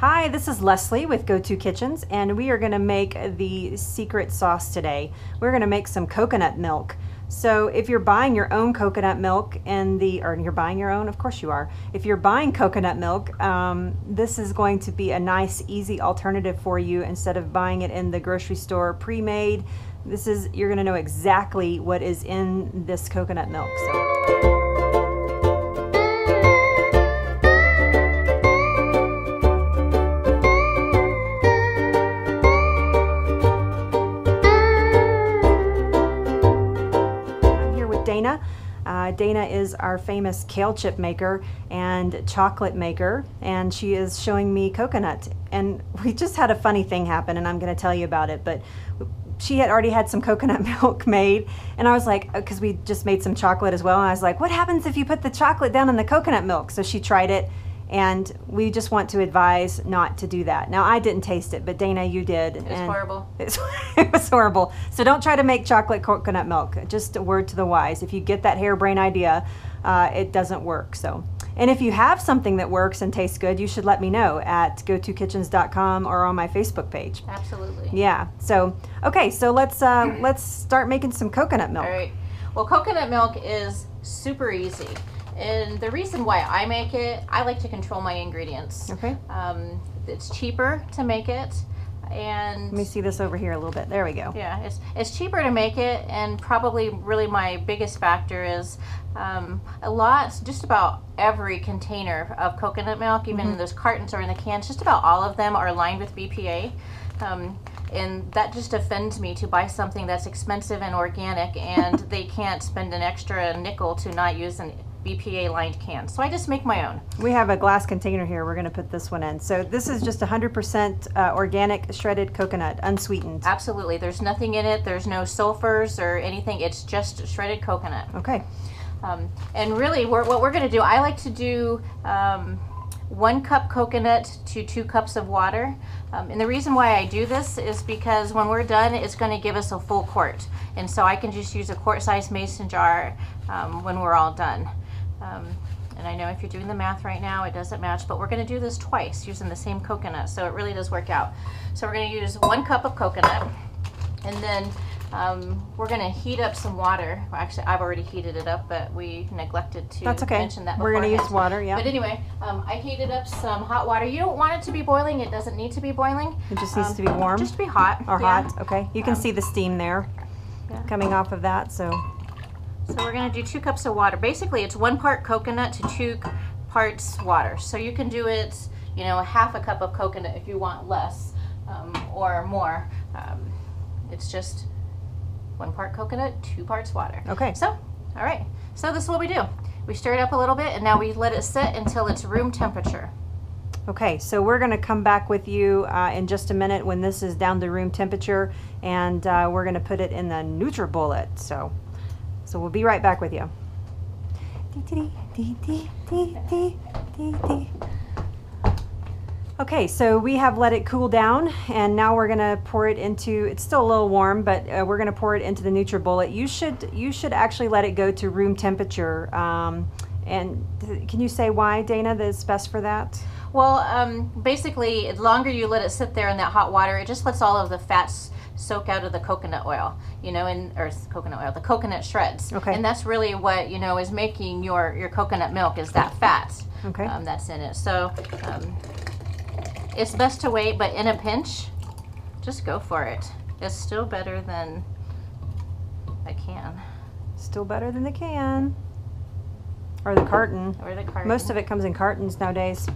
Hi, this is Leslie with Go-To Kitchens, and we are going to make the secret sauce today. We're going to make some coconut milk. So if you're buying your own coconut milk or you're buying your own, of course you are. If you're buying coconut milk, this is going to be a nice, easy alternative for you instead of buying it in the grocery store pre-made. You're going to know exactly what is in this coconut milk. Dana. Dana is our famous kale chip maker and chocolate maker, and she is showing me coconut. And we just had a funny thing happen, and I'm going to tell you about it. But she had already had some coconut milk made, and I was like, because we just made some chocolate as well, and I was like, what happens if you put the chocolate down in the coconut milk? So she tried it, and we just want to advise not to do that. Now, I didn't taste it, but Dana, you did. It was horrible. It was horrible. So don't try to make chocolate coconut milk. Just a word to the wise. If you get that harebrained idea, it doesn't work. And if you have something that works and tastes good, you should let me know at gotokitchens.com or on my Facebook page. Absolutely. Yeah. So, okay, so let's start making some coconut milk. All right. Well, coconut milk is super easy. And the reason why I make it, I like to control my ingredients. Okay. It's cheaper to make it, and let me see this over here a little bit. There we go. Yeah, it's cheaper to make it, and probably really my biggest factor is just about every container of coconut milk, even in those cartons or in the cans, just about all of them are lined with BPA. And that just offends me to buy something that's expensive and organic, and they can't spend an extra nickel to not use an BPA lined can. So I just make my own. We have a glass container here. We're going to put this one in. So this is just 100% organic shredded coconut, unsweetened. Absolutely. There's nothing in it. There's no sulfurs or anything. It's just shredded coconut. Okay. And really what we're going to do, I like to do 1 cup coconut to 2 cups of water. And the reason why I do this is because when we're done, it's going to give us a full quart. And so I can just use a quart-sized mason jar when we're all done. And I know if you're doing the math right now, it doesn't match, but we're going to do this twice using the same coconut, so it really does work out. So we're going to use 1 cup of coconut, and then we're going to heat up some water. Well, actually, I've already heated it up, but we neglected to mention that We're going to use water, yeah. But anyway, I heated up some hot water. You don't want it to be boiling. It doesn't need to be boiling. It just needs to be warm? Just to be hot. Or hot, okay. You can see the steam there coming off of that, So we're going to do 2 cups of water. Basically, it's 1 part coconut to 2 parts water. So you can do it, a half a cup of coconut if you want less or more. It's just 1 part coconut, 2 parts water. Okay. So, all right. So this is what we do. We stir it up a little bit, and now we let it sit until it's room temperature. Okay, so we're going to come back with you in just a minute when this is down to room temperature, and we're going to put it in the NutriBullet. So we'll be right back with you. Okay, so we have let it cool down, and now we're going to pour it into, it's still a little warm, but we're going to pour it into the NutriBullet. You should actually let it go to room temperature. And can you say why, Dana, that it's best for that? Well, basically, the longer you let it sit there in that hot water, it just lets all of the fats soak out of the coconut oil, the coconut shreds. Okay. And that's really what, is making your coconut milk is that fat that's in it. So it's best to wait, but in a pinch, just go for it. It's still better than a can. Still better than the can. Or the carton. Or the carton. Most of it comes in cartons nowadays.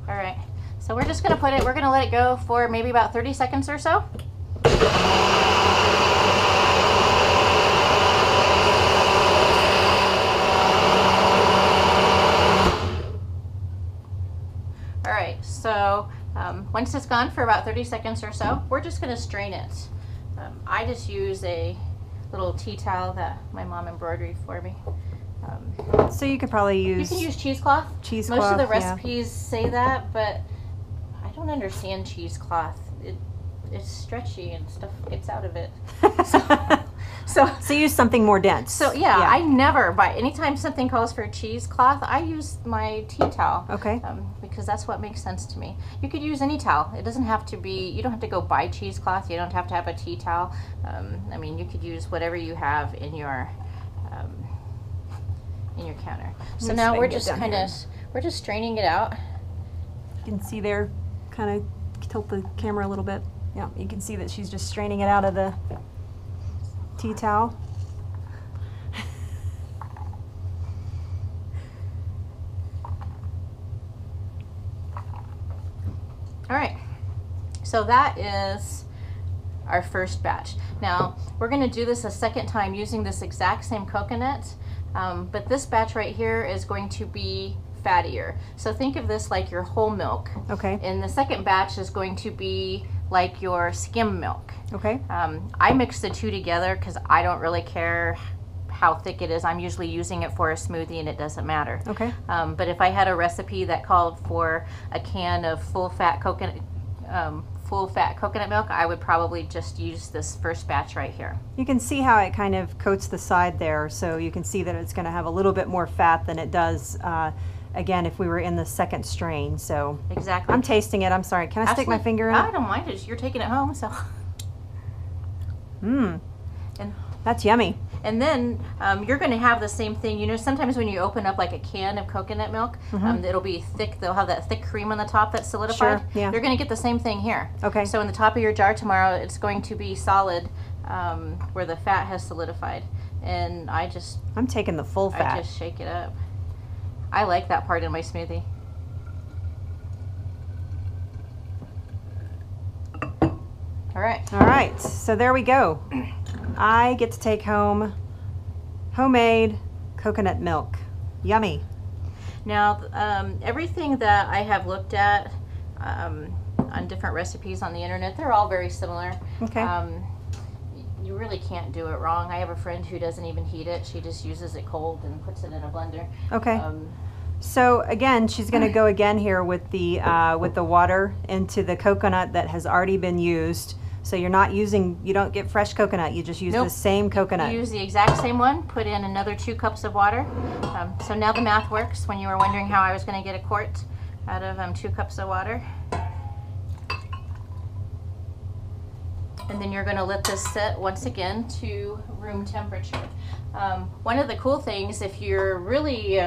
All right. So we're just going to we're going to let it go for maybe about 30 seconds or so. All right, so once it's gone for about 30 seconds or so, we're just going to strain it. I just use a little tea towel that my mom embroidered for me. So you could probably use... You can use cheesecloth. Cheesecloth, most of the recipes say that, but I don't understand cheesecloth. It's stretchy and stuff gets out of it. So you use something more dense. So yeah, I never buy, anytime something calls for a cheesecloth, I use my tea towel. Okay. Because that's what makes sense to me. You could use any towel. It doesn't have to be, you don't have to go buy cheesecloth. You don't have to have a tea towel. I mean, you could use whatever you have in your counter. So now we're just we're just straining it out. You can see there, kind of tilt the camera a little bit. Yeah, you can see that she's just straining it out of the tea towel. All right, so that is our first batch. Now we're going to do this a second time using this exact same coconut, but this batch right here is going to be fattier. So think of this like your whole milk. Okay. And the second batch is going to be like your skim milk. Okay. I mix the two together because I don't really care how thick it is. I'm usually using it for a smoothie and it doesn't matter. Okay. But if I had a recipe that called for a can of full fat coconut milk, I would probably just use this first batch right here. You can see how it kind of coats the side there, so you can see that it's going to have a little bit more fat than it does again if we were in the second strain. So exactly. I'm tasting it. I'm sorry. Can I stick my finger in? I don't mind it. You're taking it home, so. Mmm. And that's yummy. And then you're going to have the same thing. You know, sometimes when you open up like a can of coconut milk, it'll be thick. They'll have that thick cream on the top that's solidified. Sure, yeah. You're going to get the same thing here. Okay. So in the top of your jar tomorrow, it's going to be solid where the fat has solidified. And I'm taking the full fat. I just shake it up. I like that part in my smoothie. All right. All right. So there we go. I get to take home homemade coconut milk. Yummy. Now, everything that I have looked at on different recipes on the internet, they're all very similar. Okay. You really can't do it wrong. I have a friend who doesn't even heat it. She just uses it cold and puts it in a blender. Okay. So again, she's going to go again here with the water into the coconut that has already been used. So you don't get fresh coconut, you just use the same coconut. You use the exact same one, put in another 2 cups of water. So now the math works when you were wondering how I was going to get a quart out of 2 cups of water. And then you're going to let this set once again to room temperature. One of the cool things, if you're really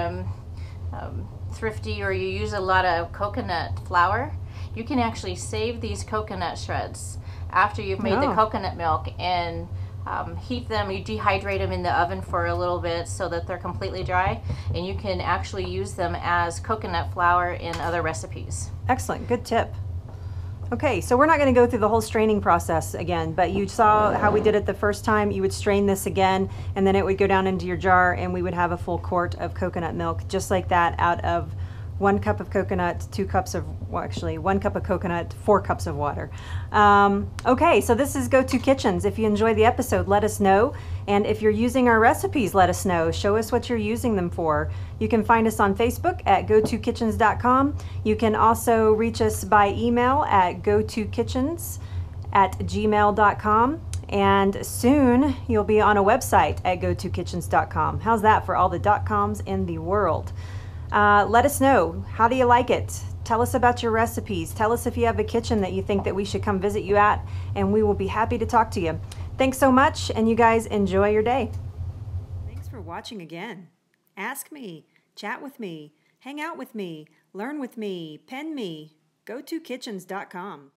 thrifty or you use a lot of coconut flour, you can actually save these coconut shreds after you've made the coconut milk and heat them. You dehydrate them in the oven for a little bit so that they're completely dry, and you can actually use them as coconut flour in other recipes. Excellent, good tip. Okay, so we're not going to go through the whole straining process again, but you saw how we did it the first time. You would strain this again, and then it would go down into your jar, and we would have a full quart of coconut milk, just like that, out of 1 cup of coconut, 2 cups of, well, actually 1 cup of coconut, 4 cups of water. Okay, so this is Go To Kitchens. If you enjoyed the episode, let us know. And if you're using our recipes, let us know. Show us what you're using them for. You can find us on Facebook at gotokitchens.com. You can also reach us by email at gotokitchens@gmail.com. And soon you'll be on a website at gotokitchens.com. How's that for all the .coms in the world? Let us know. How do you like it? Tell us about your recipes. Tell us if you have a kitchen that you think that we should come visit you at, and we will be happy to talk to you. Thanks so much, and you guys enjoy your day. Thanks for watching again. Ask me, chat with me, hang out with me, learn with me, pen me. GoToKitchens.com.